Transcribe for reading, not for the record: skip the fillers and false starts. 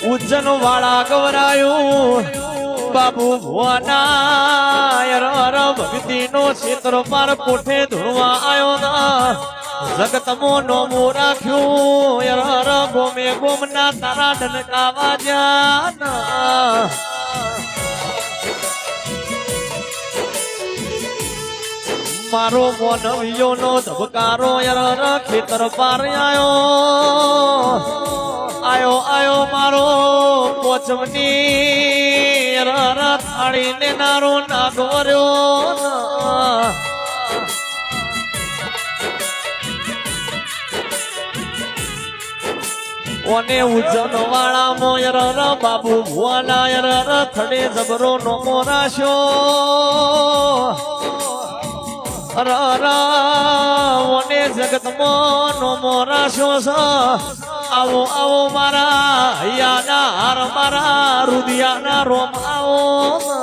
ઉજ્જન વાળા ગવરાયું બાબુ ભુવાના ભક્તિ નો ક્ષેત્ર પર કોઠે ધૂણવા આવ્યો ના જગતમો નોમો રાખ્યું યર ગોમે ગોમના તારા ઢનકાવા જાના મારો મોનવિયો નો ધબકારો યર ખેતર પાર આયો મારો પોચમની થાળી ને નારો ના દોર્યો ઓને ઉજ્જન વાળા મો યર બાબુ ભુવાના યર થડે જબરો નો મોરાશો ઓને જગતમો નો મોરાશો આવો આવો મારા હૈયાના હાર મારા રુદિયાના રોમ આવો